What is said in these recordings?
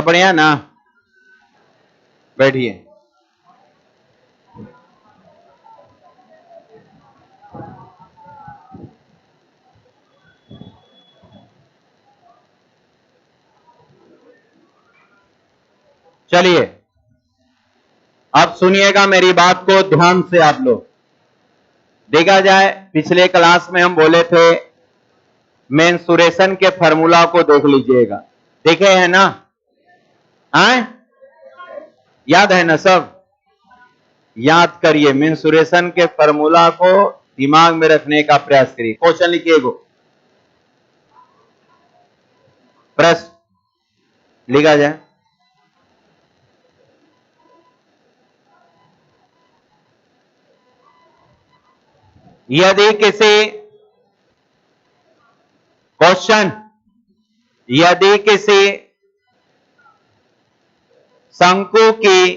बढ़िया ना? बैठिए। चलिए अब सुनिएगा मेरी बात को ध्यान से आप लोग। देखा जाए पिछले क्लास में हम बोले थे मेंसुरेशन के फॉर्मूला को देख लीजिएगा, देखे हैं ना? आए याद है ना? सब याद करिए, मेंसुरेशन के फॉर्मूला को दिमाग में रखने का प्रयास करिए। क्वेश्चन लिखिए, प्रश्न लिखा जाए। यदि किसी क्वेश्चन यदि किसी शंकु की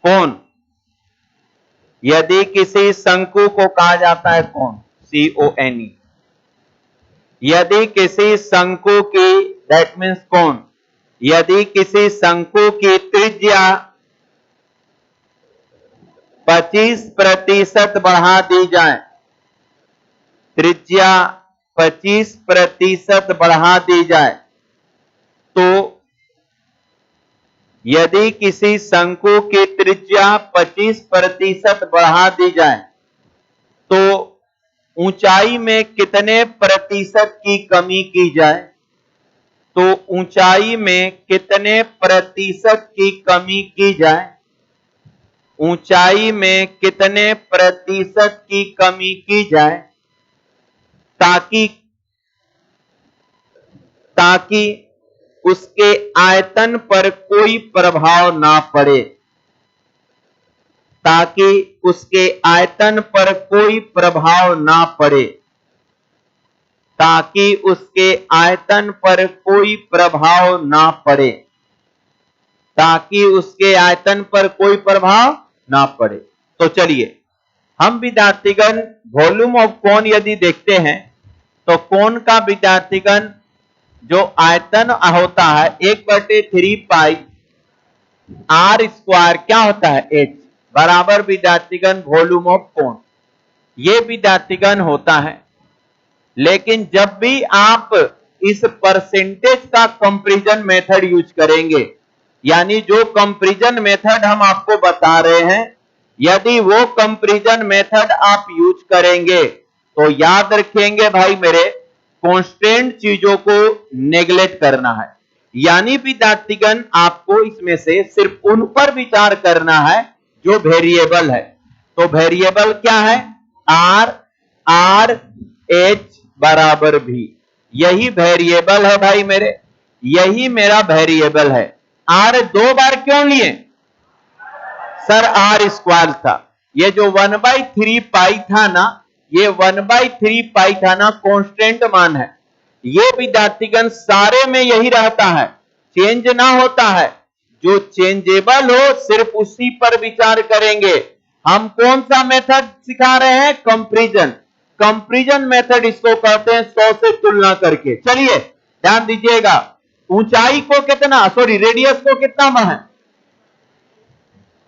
कोण, यदि किसी शंकु को कहा जाता है कोण, CONE, यदि किसी शंकु की, दैट मीन्स कोण, यदि किसी शंकु की त्रिज्या 25% बढ़ा दी जाए, त्रिज्या 25% बढ़ा दी जाए, तो यदि किसी शंकु की त्रिज्या 25% बढ़ा दी जाए तो ऊंचाई में कितने प्रतिशत की कमी की जाए? तो ऊंचाई में कितने प्रतिशत की कमी की जाए? ऊंचाई में कितने प्रतिशत की कमी की जाए ताकि उसके आयतन पर कोई प्रभाव ना पड़े, ताकि उसके आयतन पर कोई प्रभाव ना पड़े, ताकि उसके आयतन पर कोई प्रभाव ना पड़े, ताकि उसके आयतन पर कोई प्रभाव ना पड़े। तो चलिए हम विद्यार्थीगण वॉल्यूम ऑफ कोन यदि देखते हैं तो कोन का विद्यार्थीगण जो आयतन होता है 1/3 पाई r स्क्वायर क्या होता है h बराबर विद्यार्थीगण वॉल्यूम ऑफ कोन, ये विद्यार्थीगण होता है। लेकिन जब भी आप इस परसेंटेज का कंपैरिजन मेथड यूज करेंगे, यानी जो कंपैरिजन मेथड हम आपको बता रहे हैं, यदि वो कंपैरिजन मेथड आप यूज करेंगे तो याद रखेंगे भाई मेरे, कांस्टेंट चीजों को नेग्लेक्ट करना है। यानी विद्यार्थीगण आपको इसमें से सिर्फ उन पर विचार करना है जो वेरिएबल है। तो वेरिएबल क्या है? R H बराबर V, यही वेरिएबल है भाई मेरे, यही मेरा वेरिएबल है। R 2 बार क्यों लिए सर? R स्क्वायर था, ये जो 1/3 पाई था ना, ये 1/3 पाई था ना, कांस्टेंट मान है। ये विद्यार्थीगण सारे में यही रहता है, चेंज ना होता है। जो चेंजेबल हो सिर्फ उसी पर विचार करेंगे। हम कौन सा मेथड सिखा रहे हैं? कंपैरिजन। कंपैरिजन मेथड इसको कहते हैं 100 से तुलना करके। चलिए ध्यान दीजिएगा, ऊंचाई को कितना, सॉरी रेडियस को कितना है,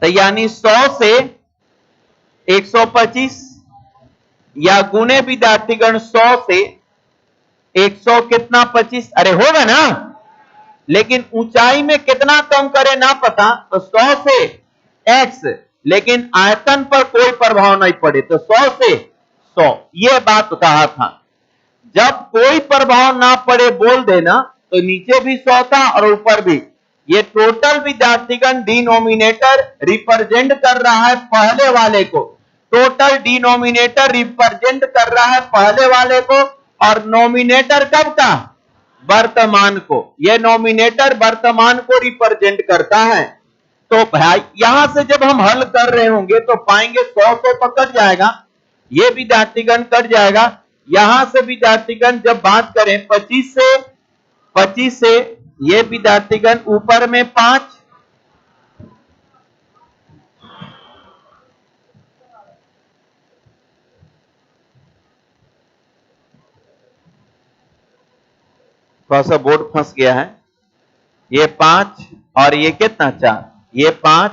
तो यानी 100 से 125 या गुने विद्यार्थीगण 100 से 100 कितना 25, अरे होगा ना। लेकिन ऊंचाई में कितना कम करे ना पता, तो 100 से x, लेकिन आयतन पर कोई प्रभाव नहीं पड़े तो 100 से 100, यह बात कहा था। जब कोई प्रभाव ना पड़े बोल देना तो नीचे भी 100 था और ऊपर भी। ये टोटल विद्यार्थीगण डिनोमिनेटर रिप्रेजेंट कर रहा है पहले वाले को, टोटल डिनोमिनेटर रिप्रेजेंट कर रहा है पहले वाले को, और नोमिनेटर कब का? वर्तमान को। यह नोमिनेटर वर्तमान को रिप्रेजेंट करता है। तो भाई यहां से जब हम हल कर रहे होंगे तो पाएंगे 100 तो कट जाएगा, ये विद्यार्थीगण कट जाएगा। यहां से विद्यार्थीगण जब बात करें 25 से ये विद्यार्थीगण ऊपर में 5, थोड़ा सा बोर्ड फंस गया है, ये 5 और ये कितना 4, ये 5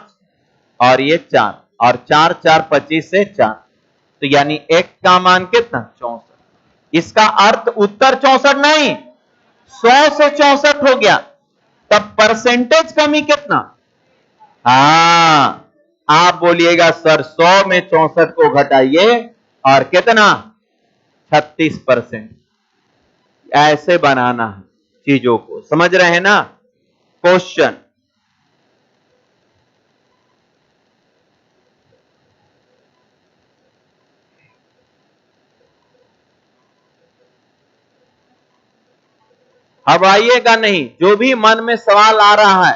और ये 4 और 4 4 25 से 4, तो यानी x का मान कितना 64। इसका अर्थ उत्तर 64 नहीं 100 से 64 हो गया। तब परसेंटेज कमी कितना, हाँ आप बोलिएगा सर 100 में 64 को घटाइए और कितना 36%। ऐसे बनाना है चीजों को, समझ रहे हैं ना। क्वेश्चन अब आइएगा नहीं, जो भी मन में सवाल आ रहा है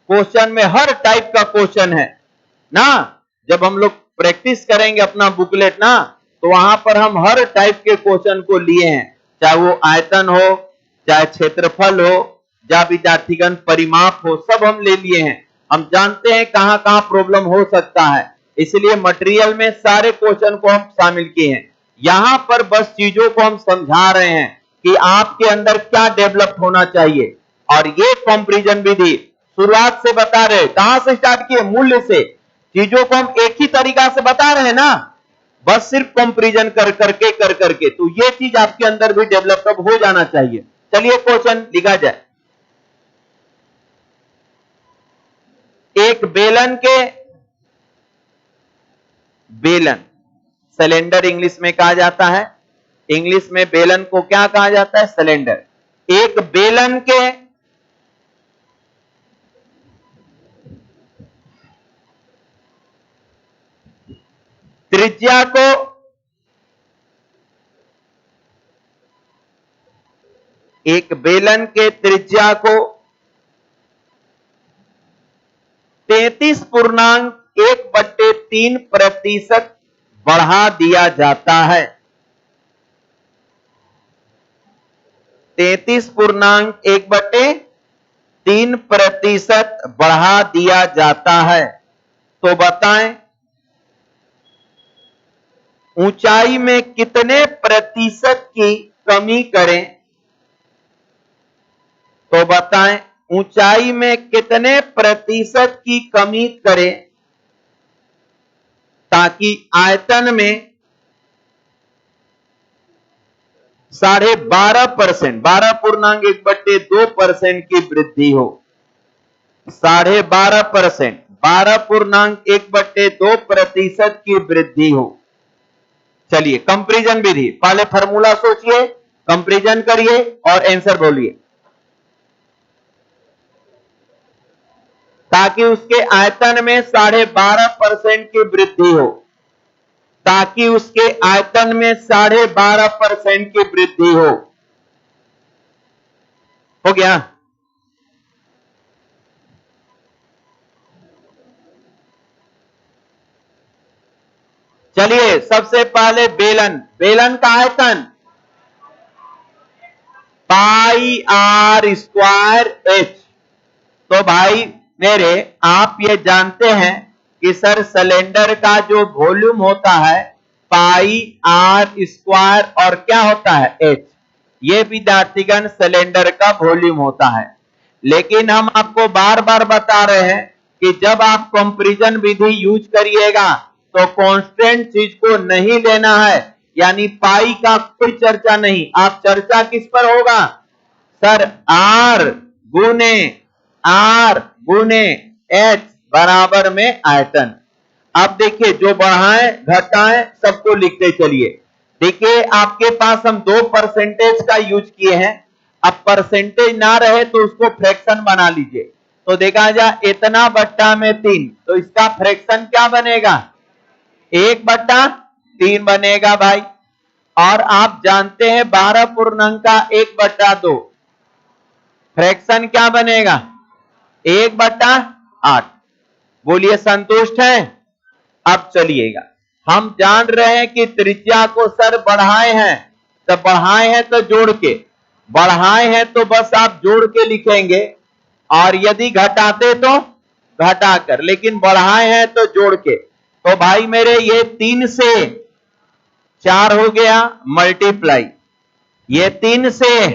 क्वेश्चन में, हर टाइप का क्वेश्चन है ना। जब हम लोग प्रैक्टिस करेंगे अपना बुकलेट ना, तो वहां पर हम हर टाइप के क्वेश्चन को लिए हैं, चाहे वो आयतन हो, चाहे क्षेत्रफल हो, या विद्यार्थीगण परिमाप हो, सब हम ले लिए हैं। हम जानते हैं कहां कहां प्रॉब्लम हो सकता है, इसलिए मटेरियल में सारे क्वेश्चन को हम शामिल किए हैं। यहां पर बस चीजों को हम समझा रहे हैं कि आपके अंदर क्या डेवलप होना चाहिए। और ये कंपैरिजन विधि शुरुआत से बता रहे, कहां से स्टार्ट किए, मूल्य से। चीजों को हम एक ही तरीका से बता रहे हैं ना, बस सिर्फ कंपैरिजन कर करके, तो ये चीज आपके अंदर भी डेवलप हो जाना चाहिए। चलिए क्वेश्चन लिखा जाए। एक बेलन के, बेलन सिलेंडर इंग्लिश में कहा जाता है, इंग्लिश में बेलन को क्या कहा जाता है, सिलेंडर। एक बेलन के त्रिज्या को एक बेलन के त्रिज्या को 33.1/3% बढ़ा दिया जाता है। 33.1/3% बढ़ा दिया जाता है, तो बताएं ऊंचाई में कितने प्रतिशत की कमी करें। तो बताएं ऊंचाई में कितने प्रतिशत की कमी करें ताकि आयतन में 12.5%, 12.1/2% की वृद्धि हो। 12.5%, 12.1/2% की वृद्धि हो। चलिए कंपैरिजन विधि, पहले फार्मूला सोचिए, कंपैरिजन करिए और आंसर बोलिए, ताकि उसके आयतन में 12.5% की वृद्धि हो, ताकि उसके आयतन में 12.5% की वृद्धि हो गया। चलिए सबसे पहले बेलन, बेलन का आयतन पाई आर स्क्वायर एच। तो भाई मेरे आप ये जानते हैं कि सर सिलेंडर का जो वॉल्यूम होता है पाई आर स्क्वायर और क्या होता है एच, ये विद्यार्थीगण सिलेंडर का वॉल्यूम होता है। लेकिन हम आपको बार बार बता रहे हैं कि जब आप कंपैरिजन विधि यूज करिएगा तो कांस्टेंट चीज को नहीं लेना है, यानी पाई का कोई चर्चा नहीं। आप चर्चा किस पर होगा, सर आर गुने एच बराबर में आयतन। अब देखिए जो बढ़ाएं घटाएं सबको लिखते चलिए। देखिए आपके पास हम 2 परसेंटेज का यूज किए हैं, अब परसेंटेज ना रहे तो उसको फ्रैक्शन बना लीजिए। तो देखा जाए इतना बट्टा में 3, तो इसका फ्रैक्शन क्या बनेगा 1/3 बनेगा भाई। और आप जानते हैं 12.1/2 फ्रैक्शन क्या बनेगा 1/8। बोलिए संतुष्ट है। अब चलिएगा, हम जान रहे हैं कि त्रिज्या को सर बढ़ाए हैं, तो बढ़ाए हैं तो जोड़ के, बढ़ाए हैं तो बस आप जोड़ के लिखेंगे, और यदि घटाते तो घटाकर, लेकिन बढ़ाए हैं तो जोड़ के। तो भाई मेरे ये 3 से 4 हो गया मल्टीप्लाई, ये 3 से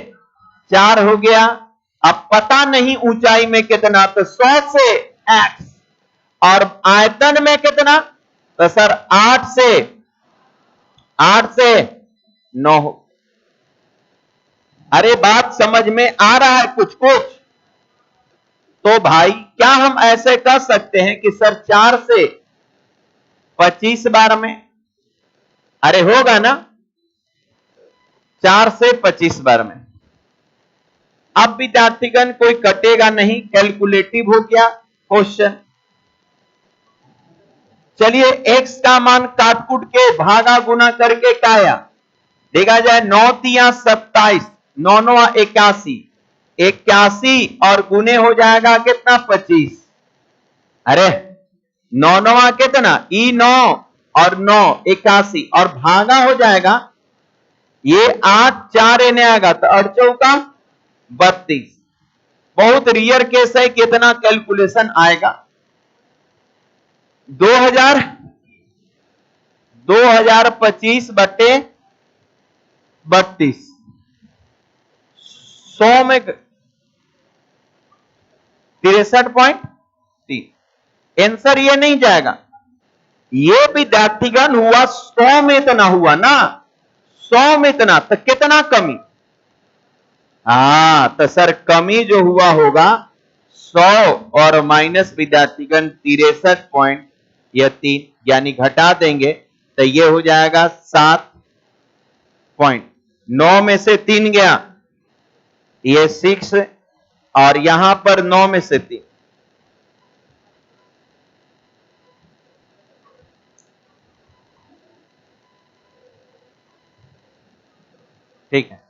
4 हो गया, अब पता नहीं ऊंचाई में कितना, तो 100 से x, और आयतन में कितना, तो सर 8 से 9। अरे बात समझ में आ रहा है कुछ कुछ? तो भाई क्या हम ऐसे कर सकते हैं कि सर 4 से 25 बार में, अरे होगा ना 4 से 25 बार में। अब विद्यार्थीगण कोई कटेगा नहीं, कैलकुलेटिव हो गया क्वेश्चन। चलिए x का मान काट कूट के भागा गुना करके क्या आया, देखा जाए 9 तिया 27, 9 9 81, 81 और गुने हो जाएगा कितना 25। अरे 9 9 कितना ई 9 और 9 81 और भागा हो जाएगा ये 8 4 इन्हें आएगा तो 8 चौका 32। बहुत रियर केस है, कितना कैलकुलेशन आएगा 2025 बटे 32, 100 में 63.3। आंसर ये नहीं जाएगा, ये विद्यार्थीगण हुआ 100 में इतना हुआ ना, 100 में इतना, तो कितना कमी, तो सर कमी जो हुआ होगा 100 और माइनस विद्यार्थीगण 63.3, यानी घटा देंगे तो ये हो जाएगा 7.9 में से 3 गया, ये 6 और यहां पर 9 में से 3, ठीक है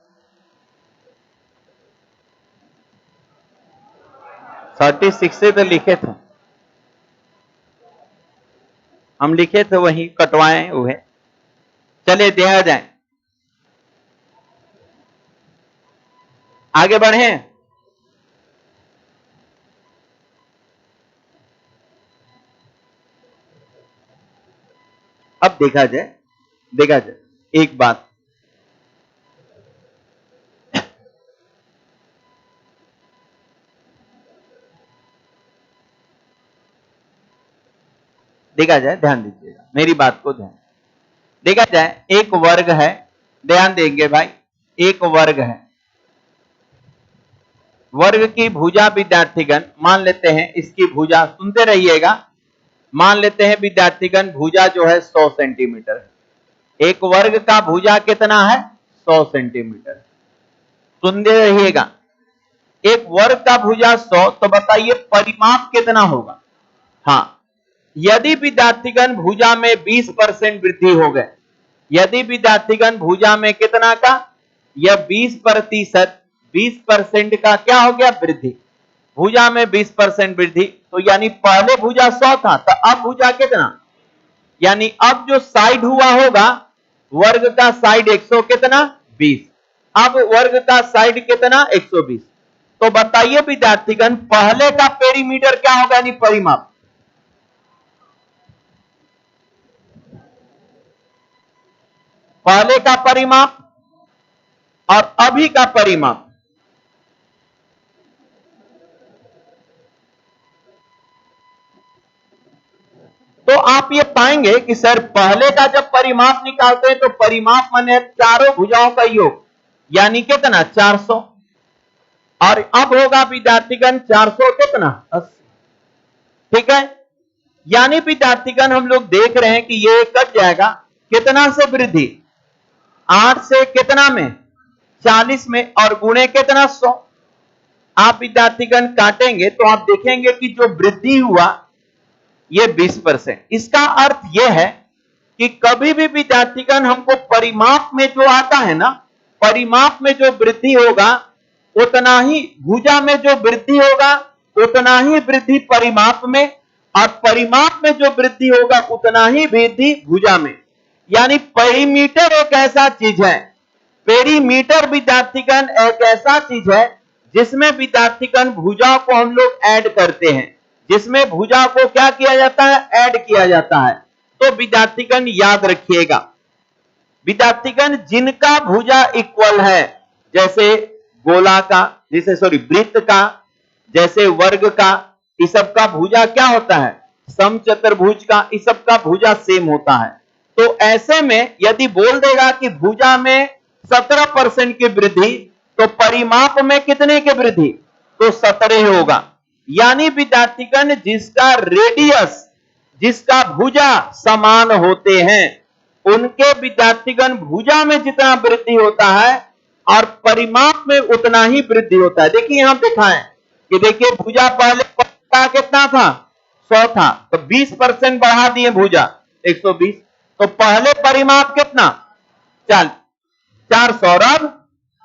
36 से तो लिखे थे हम, लिखे थे वही कटवाए हुए। चलिए देखा जाए, आगे बढ़े। अब देखा जाए एक बात, देखा जाए, ध्यान दीजिएगा मेरी बात को, ध्यान देखा जाए। एक वर्ग है, ध्यान देंगे भाई, एक वर्ग है, वर्ग की भुजा विद्यार्थीगण मान लेते हैं, इसकी भुजा सुनते रहिएगा, मान लेते हैं विद्यार्थीगण भुजा जो है 100 सेंटीमीटर है। एक वर्ग का भुजा कितना है 100 सेंटीमीटर, सुनते रहिएगा। एक वर्ग का भुजा 100, तो बताइए परिमाप कितना होगा। हाँ, यदि विद्यार्थीगण भुजा में 20% वृद्धि हो गए, यदि विद्यार्थीगण भुजा में कितना का, यह 20% का क्या हो गया वृद्धि, भुजा में 20% वृद्धि, तो यानी पहले भुजा 100 था, तो अब भुजा कितना, यानी अब जो साइड हुआ होगा वर्ग का साइड 100 कितना 20, अब वर्ग का साइड कितना 120। तो बताइए विद्यार्थीगण पहले का पेरीमीटर क्या होगा, यानी परिमाप, पहले का परिमाप और अभी का परिमाप, तो आप ये पाएंगे कि सर पहले का जब परिमाप निकालते हैं तो परिमाप माने चारों भुजाओं का योग, यानी कितना 400, और अब होगा विद्यार्थीगण 400 कितना 80, ठीक है। यानी विद्यार्थीगण हम लोग देख रहे हैं कि ये कट जाएगा कितना से वृद्धि, 8 से कितना में 40 में, और गुणे कितना 100। आप विद्यार्थीगण काटेंगे तो आप देखेंगे कि जो वृद्धि हुआ ये 20%। इसका अर्थ यह है कि कभी भी विद्यार्थीगण हमको परिमाप में जो आता है ना, परिमाप में जो वृद्धि होगा उतना ही भुजा में जो वृद्धि होगा उतना ही वृद्धि परिमाप में, और परिमाप में जो वृद्धि होगा उतना ही वृद्धि भुजा में। यानी पेरीमीटर एक ऐसा चीज है, पेरीमीटर विद्यार्थीगण एक ऐसा चीज है जिसमें विद्यार्थीगण भुजा को हम लोग ऐड करते हैं, जिसमें भुजा को क्या किया जाता है, ऐड किया जाता है। तो विद्यार्थीगण याद रखिएगा, विद्यार्थीगण जिनका भुजा इक्वल है, जैसे गोला का, जैसे वृत्त का, जैसे वर्ग का, इस सब का भुजा क्या होता है, समचतुर्भुज का इस सब का भुजा सेम होता है। तो ऐसे में यदि बोल देगा कि भुजा में 17% की वृद्धि, तो परिमाप में कितने की वृद्धि, तो 17 होगा। यानी विद्यार्थीगण जिसका रेडियस, जिसका भुजा समान होते हैं, उनके विद्यार्थीगण भुजा में जितना वृद्धि होता है और परिमाप में उतना ही वृद्धि होता है। देखिए यहां दिखाएं कि देखिए भुजा पहले कितना था, 100 था, तो 20% बढ़ा दिए भुजा 120, तो पहले परिमाप कितना, 400। अब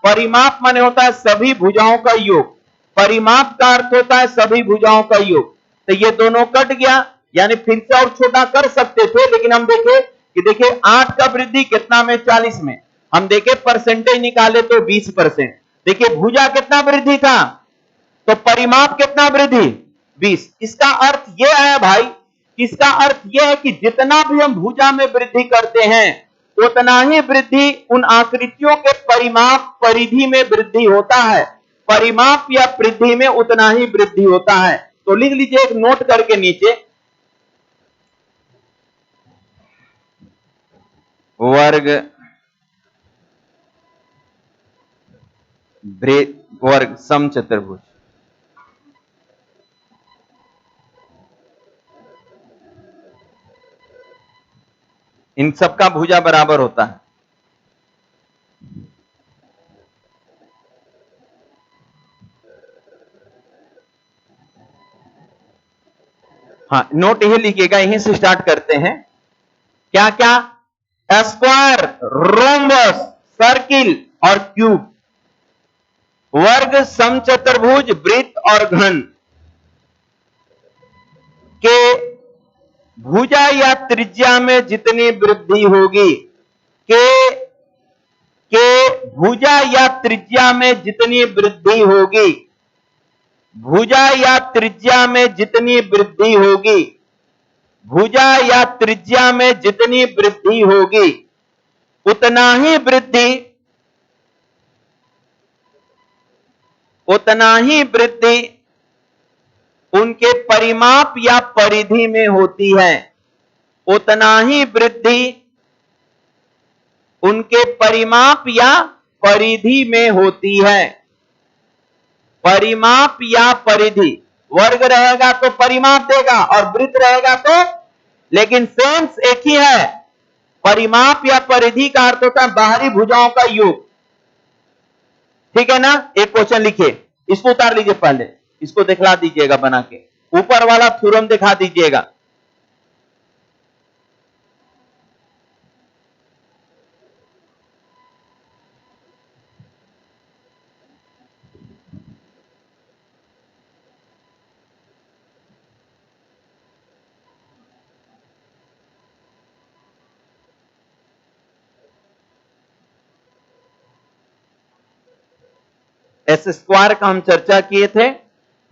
परिमाप माने होता है सभी भुजाओं का योग, परिमाप का अर्थ होता है सभी भुजाओं का योग। तो ये दोनों कट गया, यानी फिर से और छोटा कर सकते थे, लेकिन हम देखे कि देखिए 8 का वृद्धि कितना में, 40 में, हम देखे परसेंटेज निकाले तो 20%। देखिए भुजा कितना वृद्धि था, तो परिमाप कितना वृद्धि, 20। इसका अर्थ यह है भाई, इसका अर्थ यह है कि जितना भी हम भुजा में वृद्धि करते हैं उतना ही वृद्धि उन आकृतियों के परिमाप परिधि में वृद्धि होता है, परिमाप या वृद्धि में उतना ही वृद्धि होता है। तो लिख लीजिए एक नोट करके नीचे, वर्ग वर्ग समचतुर्भुज, इन सबका भुजा बराबर होता है। हाँ, नोट यही लिखिएगा, यहीं से स्टार्ट करते हैं। क्या क्या, स्क्वायर, रोम्बस, सर्किल और क्यूब, वर्ग, समचतुर्भुज, वृत्त और घन के भुजा या त्रिज्या में जितनी वृद्धि होगी, के भुजा या त्रिज्या में जितनी वृद्धि होगी, भुजा या त्रिज्या में जितनी वृद्धि होगी, भुजा या त्रिज्या में जितनी वृद्धि होगी, उतना ही वृद्धि उनके परिमाप या परिधि में होती है, उतना ही वृद्धि उनके परिमाप या परिधि में होती है। परिमाप या परिधि, वर्ग रहेगा तो परिमाप देगा और वृत्त रहेगा तो, लेकिन सेंस एक ही है। परिमाप या परिधि का अर्थ होता है बाहरी भुजाओं का योग, ठीक है ना। एक क्वेश्चन लिखिए, इसको उतार लीजिए, पहले इसको दिखला दीजिएगा बना के, ऊपर वाला थ्योरम दिखा दीजिएगा। एस स्क्वायर का हम चर्चा किए थे,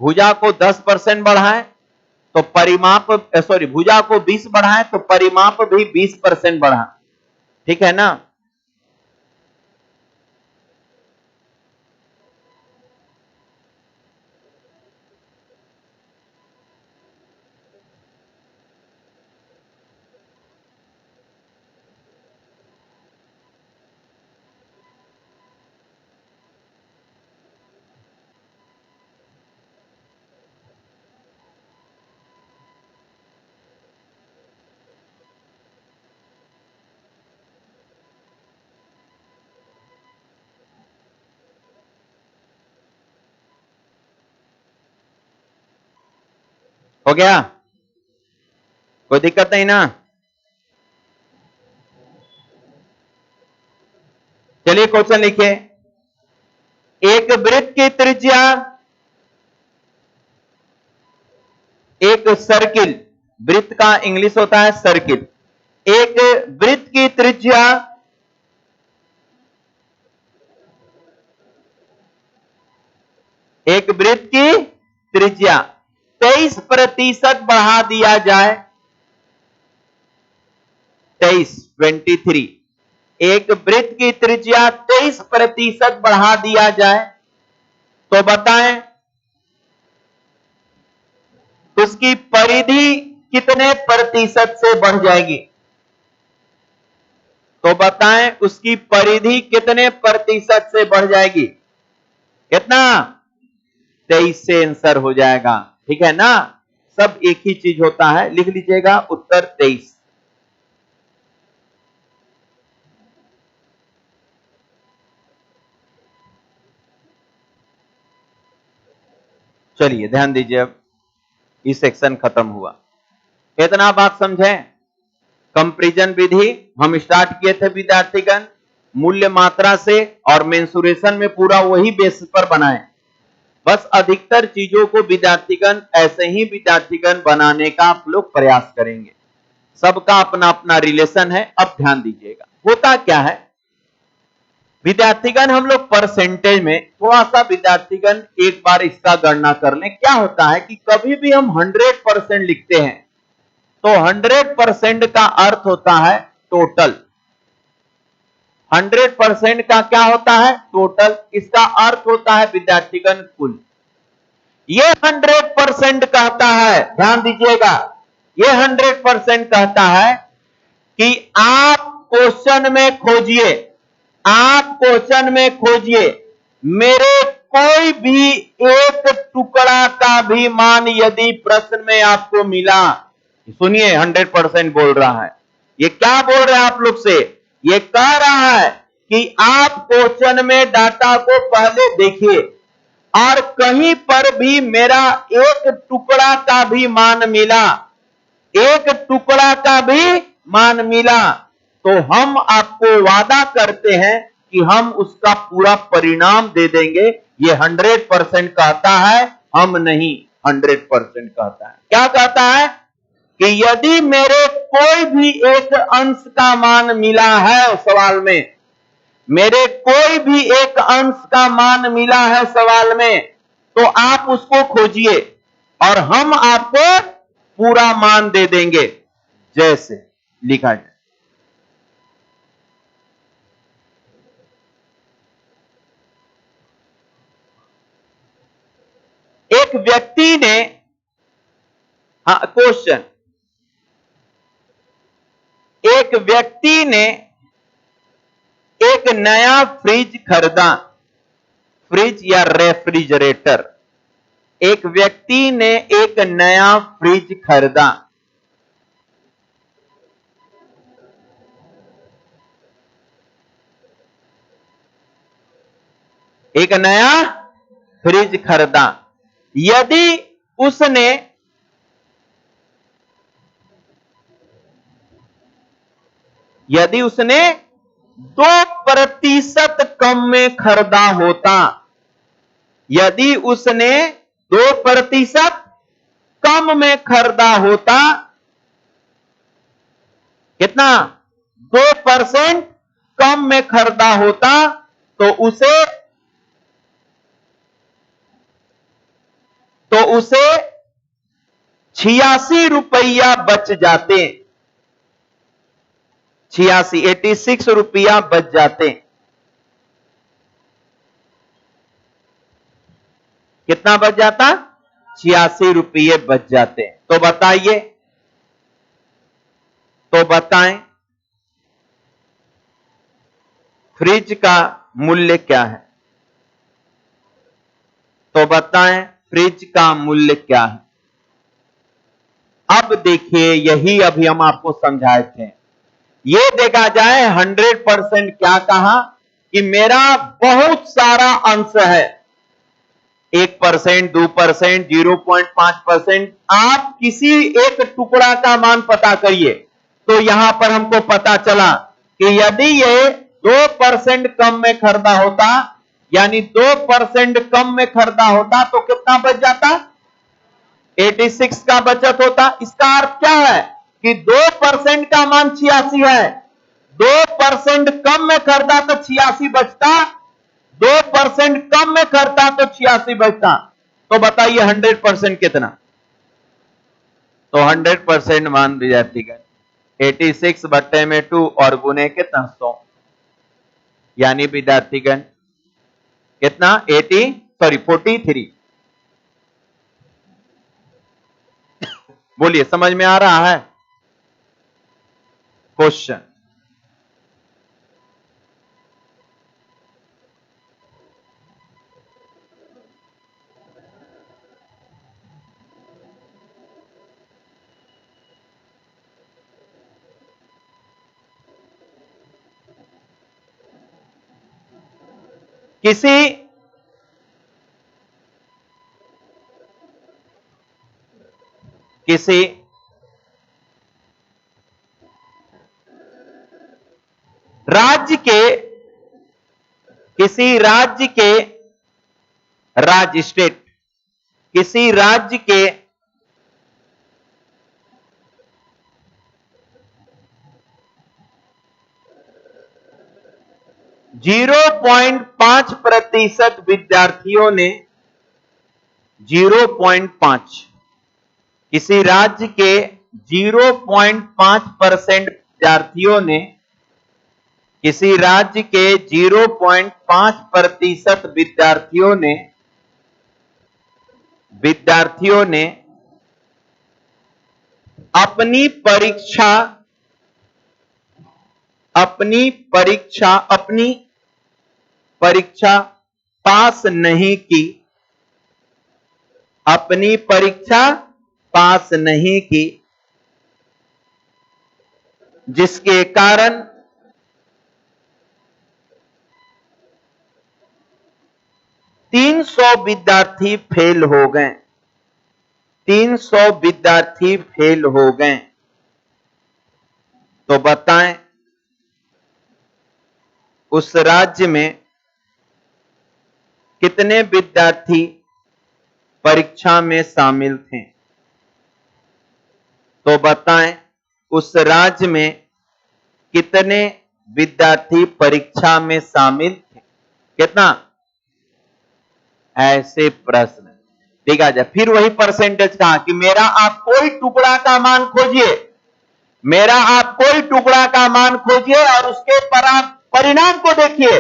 भुजा को 10% बढ़ाएं तो परिमाप, भुजा को 20 बढ़ाएं तो परिमाप भी 20% बढ़ा, ठीक है ना। हो गया, कोई दिक्कत नहीं ना। चलिए क्वेश्चन लिखिए, एक वृत्त की त्रिज्या, एक सर्किल, वृत्त का इंग्लिश होता है सर्किल, एक वृत्त की त्रिज्या एक वृत्त की त्रिज्या 23% बढ़ा दिया जाए, 23, एक वृत्त की त्रिज्या 23% बढ़ा दिया जाए तो बताएं उसकी परिधि कितने प्रतिशत से बढ़ जाएगी? तो बताएं उसकी परिधि कितने प्रतिशत से बढ़ जाएगी? कितना? 23 से आंसर हो जाएगा। ठीक है ना, सब एक ही चीज होता है, लिख लीजिएगा उत्तर 23। चलिए ध्यान दीजिए, अब ये सेक्शन खत्म हुआ। इतना बात समझे? कंपैरिजन विधि हम स्टार्ट किए थे विद्यार्थीगण मूल्य मात्रा से, और मेंसुरेशन में पूरा वही बेस पर बनाए। बस अधिकतर चीजों को विद्यार्थीगण ऐसे ही विद्यार्थीगण बनाने का आप लोग प्रयास करेंगे। सबका अपना अपना रिलेशन है। अब ध्यान दीजिएगा, होता क्या है विद्यार्थीगण, हम लोग परसेंटेज में थोड़ा सा विद्यार्थीगण एक बार इसका गणना कर लें। क्या होता है कि कभी भी हम 100% लिखते हैं तो 100% का अर्थ होता है टोटल। 100% का क्या होता है? टोटल। इसका अर्थ होता है विद्यार्थीगण कुल। ये 100% कहता है, ध्यान दीजिएगा, ये 100% कहता है कि आप क्वेश्चन में खोजिए, आप क्वेश्चन में खोजिए मेरे कोई भी एक टुकड़ा का भी मान यदि प्रश्न में आपको मिला। सुनिए, 100% बोल रहा है। ये क्या बोल रहा है आप लोग से? ये कह रहा है कि आप क्वेश्चन में डाटा को पहले देखिए और कहीं पर भी मेरा एक टुकड़ा का भी मान मिला, एक टुकड़ा का भी मान मिला, तो हम आपको वादा करते हैं कि हम उसका पूरा परिणाम दे देंगे। ये 100% कहता है, हम नहीं, 100% कहता है। क्या कहता है कि यदि मेरे कोई भी एक अंश का मान मिला है सवाल में, मेरे कोई भी एक अंश का मान मिला है सवाल में, तो आप उसको खोजिए और हम आपको पूरा मान दे देंगे। जैसे लिखा जाए, एक व्यक्ति ने, हाँ क्वेश्चन, एक व्यक्ति ने एक नया फ्रिज खरीदा, फ्रिज या रेफ्रिजरेटर। एक व्यक्ति ने एक नया फ्रिज खरीदा। एक नया फ्रिज खरीदा। यदि उसने यदि उसने 2% कम में खरीदा होता, यदि उसने 2% कम में खरीदा होता, कितना? 2% कम में खरीदा होता तो उसे 86 रुपया बच जाते। 86 रुपया बच जाते। कितना बच जाता? 86 रुपये बच जाते। तो बताइए, तो बताएं फ्रिज का मूल्य क्या है? तो बताएं फ्रिज का मूल्य क्या है? अब देखिए, यही अभी हम आपको समझाए थे। ये देखा जाए 100% क्या कहा कि मेरा बहुत सारा अंश है, 1%, 2%, 0.5%। आप किसी एक टुकड़ा का मान पता करिए तो यहां पर हमको पता चला कि यदि ये 2% कम में खरीदा होता, यानी 2% कम में खरीदा होता तो कितना बच जाता? 86 का बचत होता। इसका अर्थ क्या है कि 2% का मान 86 है, 2% कम में खरीदा तो 86 बचता, 2% कम में खरीदा तो 86 बचता। तो बताइए 100% कितना? तो 100% मान विद्यार्थीगण 86 बट्टे में 2 और गुने कितना? 100। यानी विद्यार्थीगण कितना? 86 43। बोलिए, समझ में आ रहा है क्वेश्चन? किसी राज्य के स्टेट, किसी राज्य के 0.5% विद्यार्थियों ने 0.5, किसी राज्य के 0.5% विद्यार्थियों ने, किसी राज्य के 0.5% विद्यार्थियों ने अपनी परीक्षा पास नहीं की, अपनी परीक्षा पास नहीं की, जिसके कारण 300 विद्यार्थी फेल हो गए, 300 विद्यार्थी फेल हो गए। तो बताएं उस राज्य में कितने विद्यार्थी परीक्षा में शामिल थे? तो बताएं उस राज्य में कितने विद्यार्थी परीक्षा में शामिल थे? कितना? ऐसे प्रश्न। ठीक है, फिर वही परसेंटेज कहा कि मेरा आप कोई टुकड़ा का मान खोजिए, मेरा आप कोई टुकड़ा का मान खोजिए और उसके परिणाम को देखिए,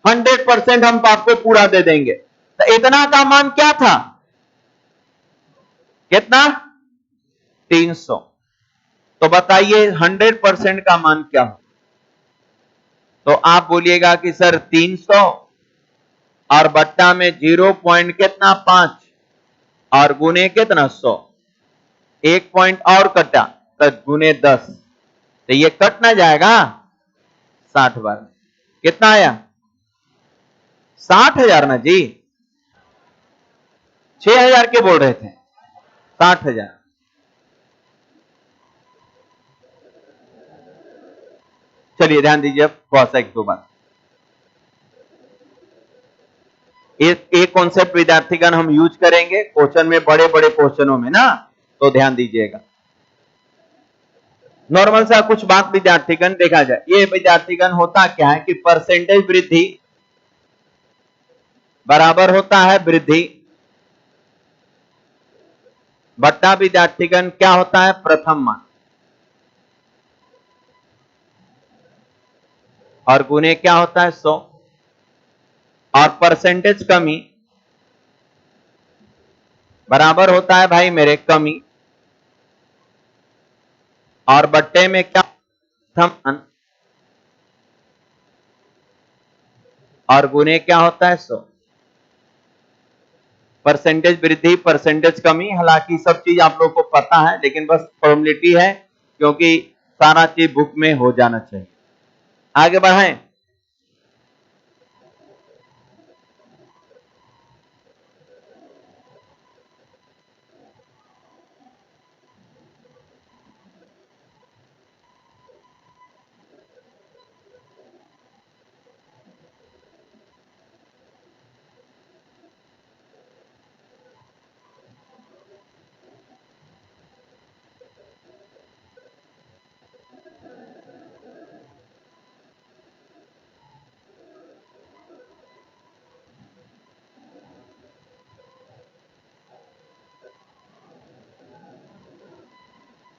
100% हम आपको पूरा दे देंगे। तो इतना का मान क्या था? कितना? 300। तो बताइए 100% का मान क्या हो? तो आप बोलिएगा कि सर 300 और बट्टा में 0 पॉइंट कितना 5 और गुने कितना 100, 1 पॉइंट और कटा तो गुने 10, तो ये कट ना जाएगा 60 बार। कितना आया? 60,000 ना जी, 6,000 के बोल रहे थे, 60,000। चलिए ध्यान दीजिए अब बहुत सा एक दो बात। एक कॉन्सेप्ट विद्यार्थीगण हम यूज करेंगे क्वेश्चन में, बड़े बड़े क्वेश्चनों में ना, तो ध्यान दीजिएगा। नॉर्मल सा कुछ बात विद्यार्थीगण देखा जाए। ये विद्यार्थीगण होता क्या है कि परसेंटेज वृद्धि बराबर होता है वृद्धि बट्टा विद्यार्थीगण क्या होता है? प्रथम मान, और गुने क्या होता है? 100, और परसेंटेज कमी बराबर होता है भाई मेरे कमी, और बट्टे में क्या? प्रथम, और गुने क्या होता है? 100। परसेंटेज वृद्धि, परसेंटेज कमी, हालांकि सब चीज आप लोग को पता है, लेकिन बस फॉर्मेलिटी है क्योंकि सारा चीज बुक में हो जाना चाहिए। आगे बढ़ाएं।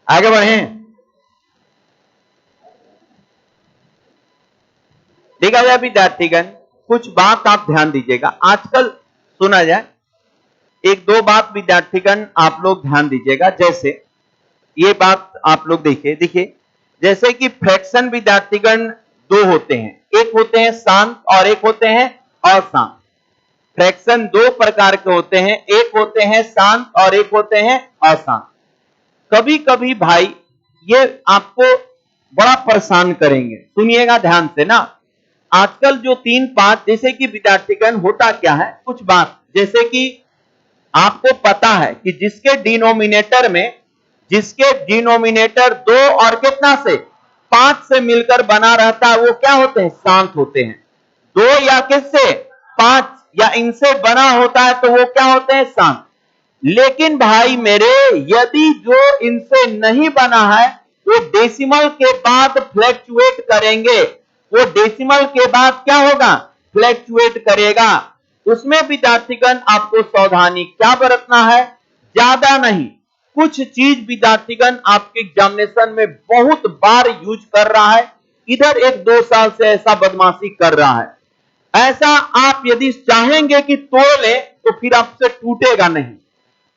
आगे बढ़ें। ठीक है विद्यार्थीगण, कुछ बात आप ध्यान दीजिएगा। आजकल सुना जाए। एक दो बात विद्यार्थीगण आप लोग ध्यान दीजिएगा। जैसे ये बात आप लोग देखिए जैसे कि फ्रैक्शन विद्यार्थीगण दो होते हैं, एक होते हैं शांत और एक होते हैं अशांत। फ्रैक्शन दो प्रकार के होते हैं, एक होते हैं शांत और एक होते हैं अशांत। कभी कभी भाई ये आपको बड़ा परेशान करेंगे, सुनिएगा ध्यान से ना। आजकल जो 3-5 जैसे कि विद्यार्थीगण होता क्या है, कुछ बात जैसे कि आपको पता है कि जिसके डिनोमिनेटर 2 और कितना से 5 से मिलकर बना रहता है वो क्या होते हैं, शांत होते हैं। 2 या किससे 5 या इनसे बना होता है तो वो क्या होते हैं, शांत। लेकिन भाई मेरे यदि जो इनसे नहीं बना है वो डेसिमल के बाद फ्लैक्चुएट करेंगे, वो डेसिमल के बाद क्या होगा, फ्लैक्चुएट करेगा। उसमें विद्यार्थीगण आपको सावधानी क्या बरतना है, ज्यादा नहीं, कुछ चीज विद्यार्थीगण आपके एग्जामिनेशन में बहुत बार यूज कर रहा है, इधर 1-2 साल से ऐसा बदमाशी कर रहा है। ऐसा आप यदि चाहेंगे कि तोड़ ले तो फिर आपसे टूटेगा नहीं।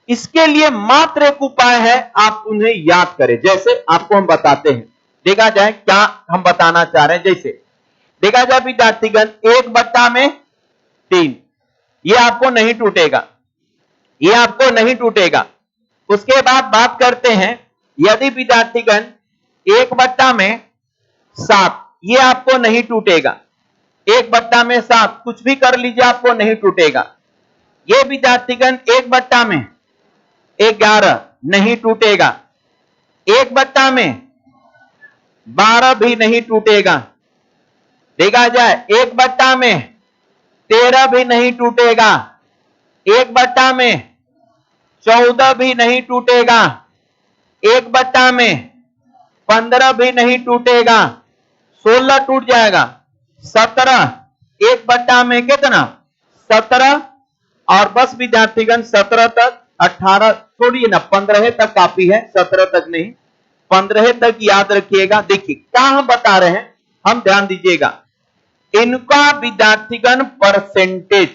इसके लिए मात्र एक उपाय है, आप उन्हें याद करें। जैसे आपको हम बताते हैं, देखा जाए क्या हम बताना चाह रहे हैं। जैसे देखा जाए विद्यार्थीगण 1/3 ये आपको नहीं टूटेगा, ये आपको नहीं टूटेगा। उसके बाद बात करते हैं यदि विद्यार्थीगण 1/7 ये आपको नहीं टूटेगा, 1/7 कुछ भी कर लीजिए आपको नहीं टूटेगा। ये विद्यार्थीगण 1/11 नहीं टूटेगा, 1/12 भी नहीं टूटेगा। देखा जाए 1/13 भी नहीं टूटेगा, 1/14 भी नहीं टूटेगा, 1/15 भी नहीं टूटेगा, 16 टूट जाएगा, 17 1/में कितना 17 और बस विद्यार्थीगण 17 तक, 18 छोड़िए ना, 15 तक काफी है, 17 तक नहीं, 15 तक याद रखिएगा। देखिए क्या हम बता रहे हैं, हम ध्यान दीजिएगा। इनका विद्यार्थीगण परसेंटेज,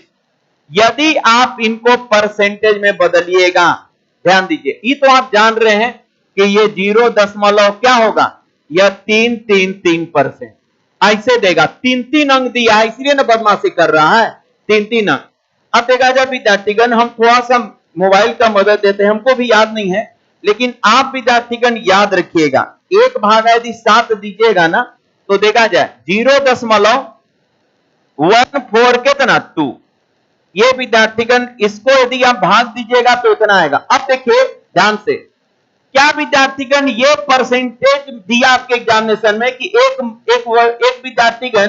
यदि आप इनको परसेंटेज में बदलिएगा, ध्यान दीजिए, ये तो आप जान रहे हैं कि ये 0 क्या होगा, यह 3-3-3% ऐसे देगा। 3-3 अंक दिया है इसलिए ना बदमाशी कर रहा है, 3-3 अंक। अब देखा जाए विद्यार्थीगण, हम थोड़ा सा मोबाइल का मदद देते हैं, हमको भी याद नहीं है, लेकिन आप विद्यार्थीगण याद रखिएगा। 1/7 दीजिएगा ना तो देखा जाए 0.14 कितना 2, ये विद्यार्थीगण इसको यदि आप भाग दीजिएगा तो इतना आएगा। अब देखिए ध्यान से, क्या विद्यार्थीगण ये परसेंटेज दिया आपके एग्जामिनेशन में कि एक विद्यार्थीगण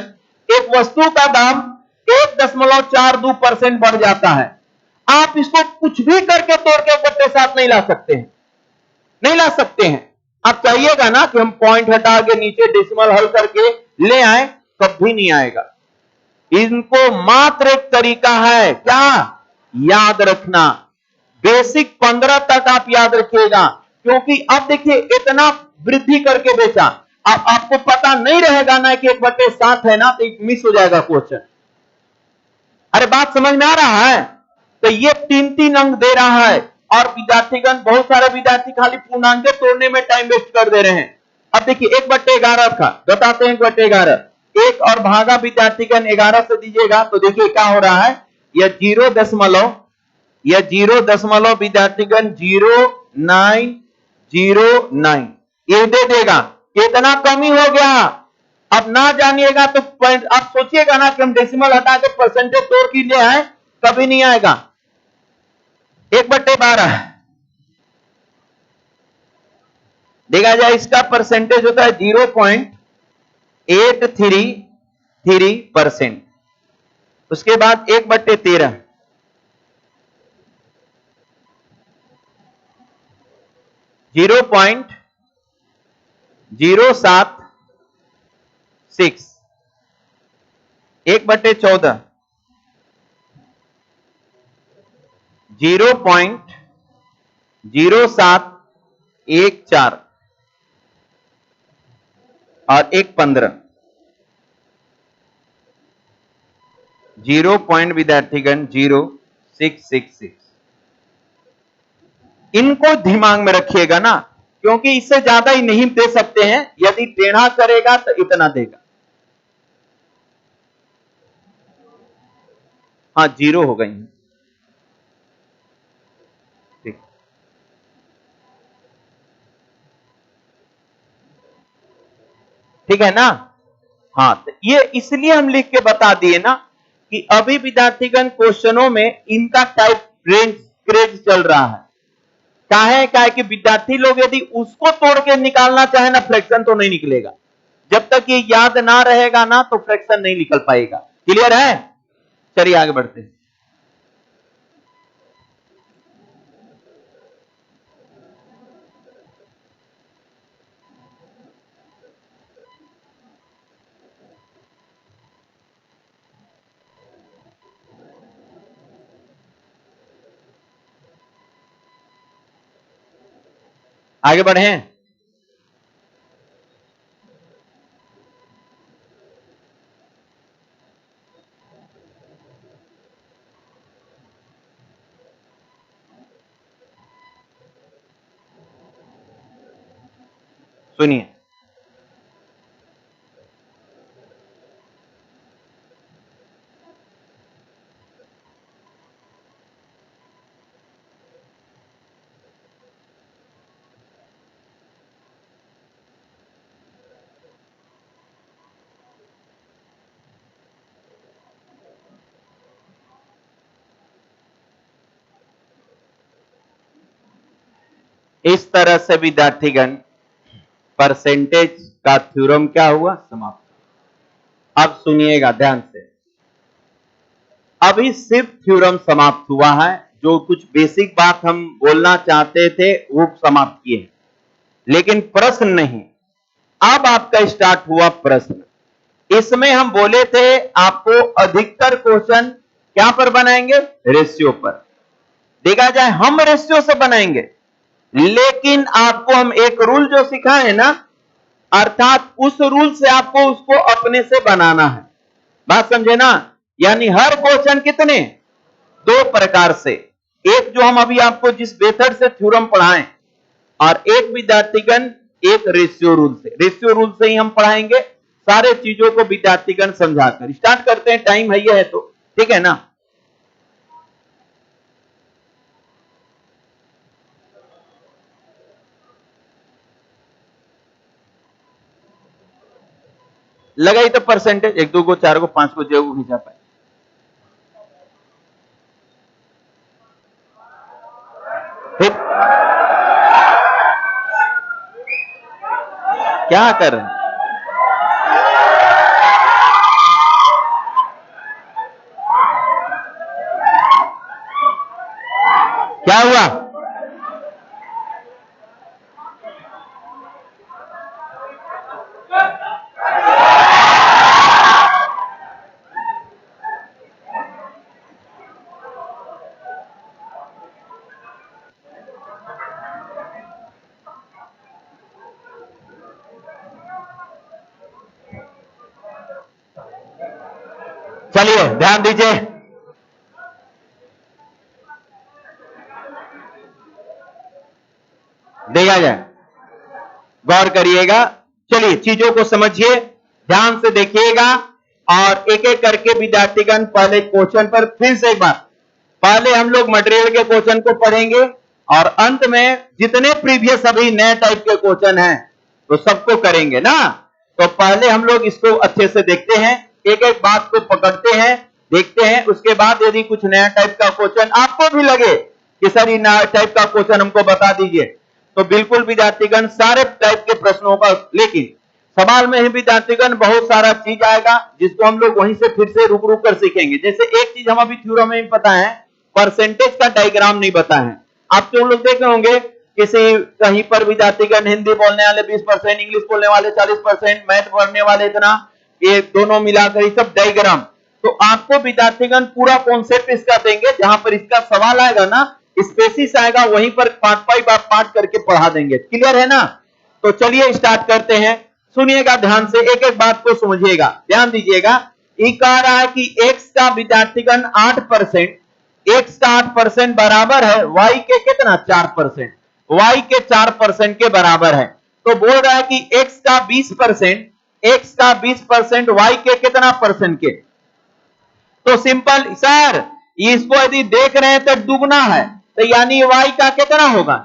एक वस्तु का दाम 1.42% बढ़ जाता है, आप इसको कुछ भी करके तोड़ के 1/7 नहीं ला सकते हैं, नहीं ला सकते हैं। आप चाहिएगा ना कि हम पॉइंट हटा के नीचे डेसिमल हल करके ले आए, कभी नहीं आएगा। इनको मात्र एक तरीका है, क्या याद रखना, बेसिक 15 तक आप याद रखिएगा। क्योंकि अब देखिए इतना वृद्धि करके बेचा, अब आपको पता नहीं रहेगा ना कि 1/7 है ना, तो मिस हो जाएगा क्वेश्चन। अरे बात समझ में आ रहा है? तो ये 3-3 अंक दे रहा है और विद्यार्थीगण, बहुत सारे विद्यार्थी खाली पूर्णांक तोड़ने में टाइम वेस्ट कर दे रहे हैं। अब देखिए 1/11 था, बताते हैं 1/11, एक और भागा विद्यार्थीगण 11 से दीजिएगा तो देखिए क्या हो रहा है, यह 0 विद्यार्थीगण 0.909 ये दे देगा, इतना कमी हो गया। अब ना जानिएगा तो आप सोचिएगा ना कि हम डेसिमल हटा के परसेंटेज तोड़ के लिए आए, कभी नहीं आएगा। 1/12 देखा जाए इसका परसेंटेज होता है 0.833%। उसके बाद 1/13 0.076, 1/14 0.0714 और 1/15 0 विद्यार्थीगण 0 666। इनको दिमाग में रखिएगा ना, क्योंकि इससे ज्यादा ही नहीं दे सकते हैं। यदि टेढ़ा करेगा तो इतना देगा। हाँ, 0 हो गई। ठीक, ठीक है ना। हाँ, तो ये इसलिए हम लिख के बता दिए ना कि अभी विद्यार्थीगण क्वेश्चनों में इनका टाइप रेंज क्रेज चल रहा है। क्या है कि विद्यार्थी लोग यदि उसको तोड़ के निकालना चाहे ना, फ्रैक्शन तो नहीं निकलेगा। जब तक ये याद ना रहेगा ना, तो फ्रैक्शन नहीं निकल पाएगा। क्लियर है? चलिए आगे बढ़ते हैं। आगे बढ़े। सुनिए, इस तरह से विद्यार्थीगण परसेंटेज का थ्योरम क्या हुआ? समाप्त। अब सुनिएगा ध्यान से। अभी सिर्फ थ्योरम समाप्त हुआ है। जो कुछ बेसिक बात हम बोलना चाहते थे वो समाप्त किए, लेकिन प्रश्न नहीं। अब आपका स्टार्ट हुआ प्रश्न। इसमें हम बोले थे आपको अधिकतर क्वेश्चन क्या पर बनाएंगे? रेशियो पर। देखा जाए हम रेशियो से बनाएंगे, लेकिन आपको हम एक रूल जो सिखाए ना, अर्थात उस रूल से आपको उसको अपने से बनाना है। बात समझे ना? यानी हर क्वेश्चन कितने? 2 प्रकार से। एक जो हम अभी आपको जिस मेथड से थ्योरम पढ़ाएं, और एक विद्यार्थीगण एक रेशियो रूल से। रेशियो रूल से ही हम पढ़ाएंगे सारे चीजों को विद्यार्थीगण समझाकर। स्टार्ट करते हैं, टाइम है ये है तो ठीक है ना। लगाई तो परसेंटेज 1 2 को 4 को 5 को 6 को खींचा पाए। ठीक, क्या कर रहे हैं? क्या हुआ? चलिए ध्यान दीजिए। देखा जाए, गौर करिएगा। चलिए चीजों को समझिए, ध्यान से देखिएगा, और एक एक करके विद्यार्थीगण पहले क्वेश्चन पर फिर से एक बार। पहले हम लोग मटेरियल के क्वेश्चन को पढ़ेंगे, और अंत में जितने प्रीवियस अभी नए टाइप के क्वेश्चन हैं तो सबको करेंगे ना। तो पहले हम लोग इसको अच्छे से देखते हैं, एक एक बात को पकड़ते हैं, देखते हैं। उसके बाद यदि कुछ नया टाइप का क्वेश्चन आपको भी लगे कि सर ये नया टाइप का क्वेश्चन हमको बता दीजिए, तो बिल्कुल विद्यार्थीगण सारे टाइप के प्रश्नों का। लेकिन सवाल में ही विद्यार्थीगण बहुत सारा चीज आएगा जिसको हम लोग वहीं से फिर से रुक रुक कर सीखेंगे। जैसे एक चीज हम अभी थ्योरम में पता है, परसेंटेज का डायग्राम नहीं पता है। आप तो लोग देखे होंगे किसी कहीं पर विद्यार्थीगण हिंदी बोलने वाले 20%, इंग्लिश बोलने वाले 40%, मैथ पढ़ने वाले इतना, ये दोनों मिलाकर ये सब डायग्राम। तो आपको विद्यार्थीगण पूरा कॉन्सेप्ट इसका देंगे, जहां पर इसका सवाल आएगा ना, स्पेसिस आएगा, वहीं पर पार्ट बाय पार्ट करके पढ़ा देंगे। क्लियर है ना? तो चलिए स्टार्ट करते हैं। सुनिएगा ध्यान से, एक एक बात को समझिएगा, ध्यान दीजिएगा। ये कह रहा है कि x का विद्यार्थीगण 8%, x का 8% बराबर है y के कितना 4%, y के 4% के बराबर है। तो बोल रहा है कि x का 20%, x का 20% y के कितना परसेंट के। तो सिंपल सर, इसको यदि देख रहे हैं तो दुगना है, तो यानी y का कितना होगा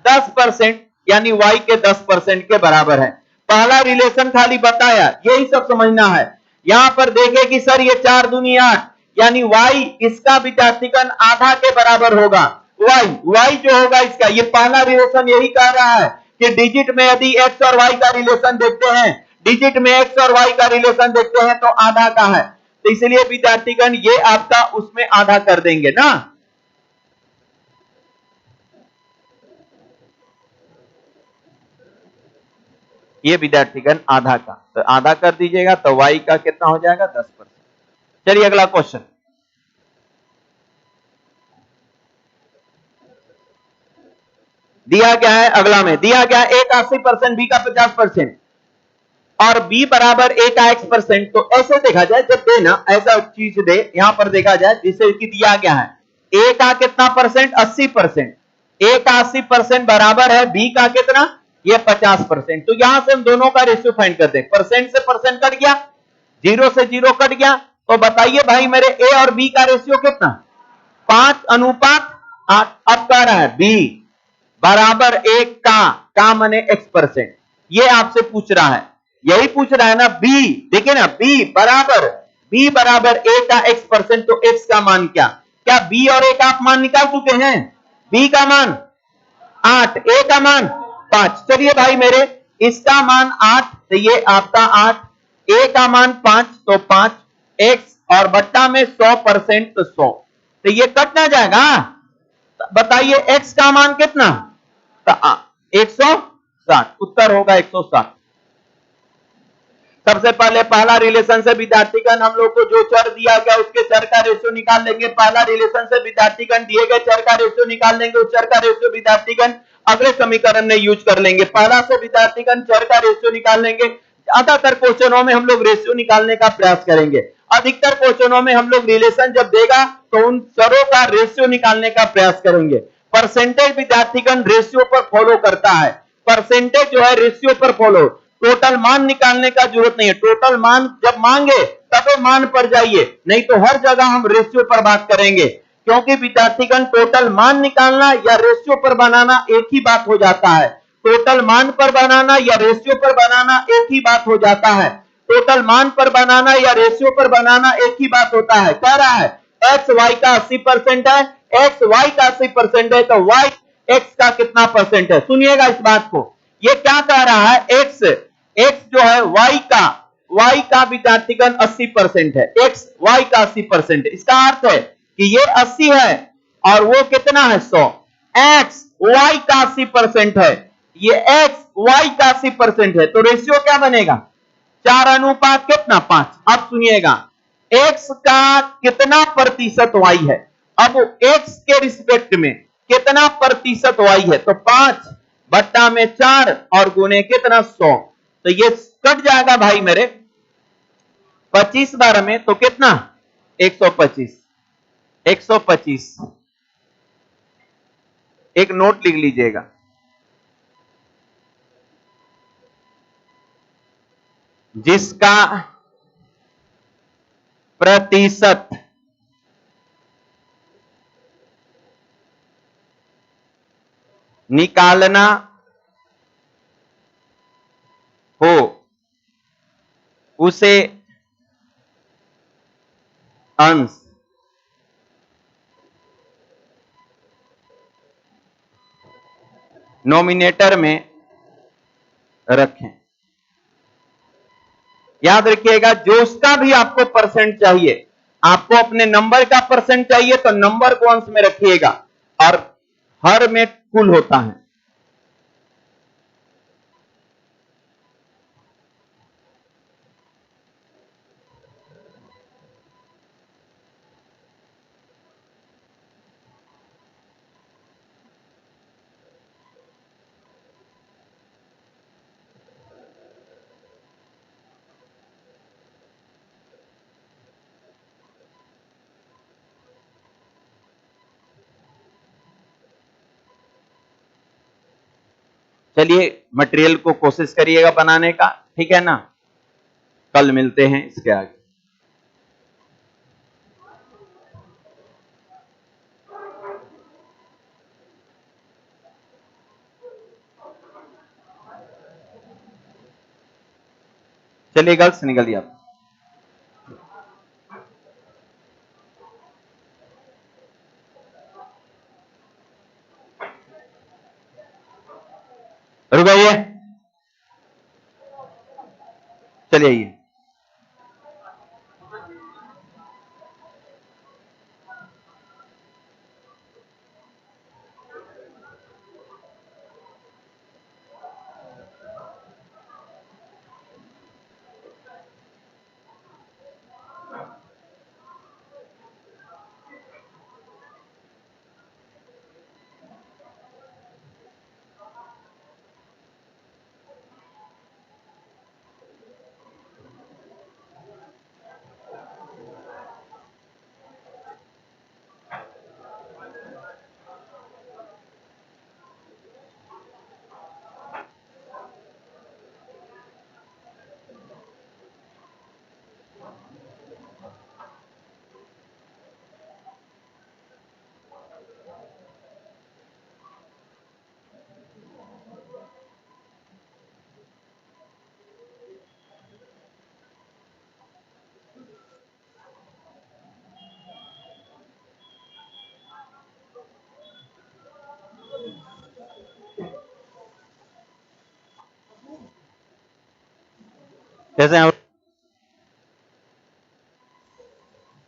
10%, यानी y के 10% के बराबर है। पहला रिलेशन खाली बताया, यही सब समझना है। यहां पर देखे कि सर ये 4 दूनी 8, यानी y इसका विद्यार्थीगण आधा के बराबर होगा। y जो होगा इसका, ये पहला रिलेशन यही कह रहा है कि डिजिट में यदि x और y का रिलेशन देखते हैं, डिजिट में x और y का रिलेशन देखते हैं तो आधा का है, तो इसलिए विद्यार्थीगण ये आपका उसमें आधा कर देंगे ना। ये विद्यार्थीगण आधा का, तो आधा कर दीजिएगा तो y का कितना हो जाएगा 10%। चलिए अगला क्वेश्चन। दिया क्या है, अगला में दिया क्या है, a का 80%, b का 50% और b बराबर a का x%। तो ऐसे देखा जाए, जब दे ना ऐसा चीज दे, यहां पर देखा जाए जिसे कि दिया गया है a का कितना परसेंट 80%, a का 80% बराबर है b का कितना ये 50%। तो यहां से हम दोनों का रेशियो फाइंड कर दें। परसेंट से परसेंट कट गया, जीरो से जीरो कट गया, तो बताइए भाई मेरे a और b का रेशियो कितना 5:8। अब कह रहा है b बराबर एक का माने x%, ये आपसे पूछ रहा है, यही पूछ रहा है ना। b देखिए ना, b बराबर a का x%, तो x का मान क्या क्या b और a का आप मान निकाल चुके हैं। b का मान 8, a का मान 5। चलिए भाई मेरे, इसका मान 8, तो ये आपका 8, a का मान 5 तो 5 x और बट्टा में 100% तो 100, तो ये कट ना जाएगा। बताइए x का मान कितना 160, उत्तर होगा 160। सबसे पहले पहला रिलेशन से विद्यार्थीगण हम लोग को जो चर दिया गया उसके चर का रेशियो निकाल लेंगे। पहला रिलेशन से विद्यार्थीगण दिए गए चर का रेशियो निकाल लेंगे, उस चर का रेशियो विद्यार्थीगण अगले समीकरण में यूज कर लेंगे। पहला से विद्यार्थीगण चर का रेशियो निकाल लेंगे। ज्यादातर क्वेश्चनों में हम लोग रेशियो निकालने का प्रयास करेंगे, अधिकतर क्वेश्चनों में हम लोग रिलेशन जब देगा तो उन चरों का रेशियो निकालने का प्रयास करेंगे। परसेंटेज विद्यार्थीगण रेशियो पर फॉलो करता है, परसेंटेज जो है रेशियो पर फॉलो, टोटल मान निकालने का जरूरत नहीं है। टोटल मान जब मांगे तब मान पर जाइए, नहीं तो हर जगह हम रेशियो पर बात करेंगे, क्योंकि विद्यार्थीगण टोटल मान निकालना या रेशियो पर बनाना एक ही बात हो जाता है। टोटल मान पर बनाना या रेशियो पर बनाना एक ही बात हो जाता है। टोटल मान पर बनाना या रेशियो पर बनाना एक ही बात होता है। कह रहा है एक्स वाई का 80% है, एक्स वाई का 80% है, तो वाई एक्स का कितना परसेंट है। सुनिएगा इस बात को, ये क्या कह रहा है, एक्स जो है y का विद्यार्थीगण 80% है, x y का 80% है। इसका अर्थ है कि ये 80 है और वो कितना है 100। x y का 80% है, ये x y का 80% है, तो रेशियो क्या बनेगा 4:5 कितना 5। अब सुनिएगा x का कितना प्रतिशत y है, अब x के रिस्पेक्ट में कितना प्रतिशत y है, तो 5 बट्टा में 4 और गुने कितना 100, तो ये कट जाएगा भाई मेरे 25 बार में, तो कितना 125। 125 एक नोट लिख लीजिएगा, जिसका प्रतिशत निकालना हो उसे अंश नोमिनेटर में रखें। याद रखिएगा, जो उसका भी आपको परसेंट चाहिए, आपको अपने नंबर का परसेंट चाहिए तो नंबर को अंश में रखिएगा, और हर में कुल होता है। चलिए मटेरियल को कोशिश करिएगा बनाने का, ठीक है ना। कल मिलते हैं इसके आगे। चलिए गर्ल्स निकलिए आप। रुक आइए, चलिए आइए। कैसे हैं?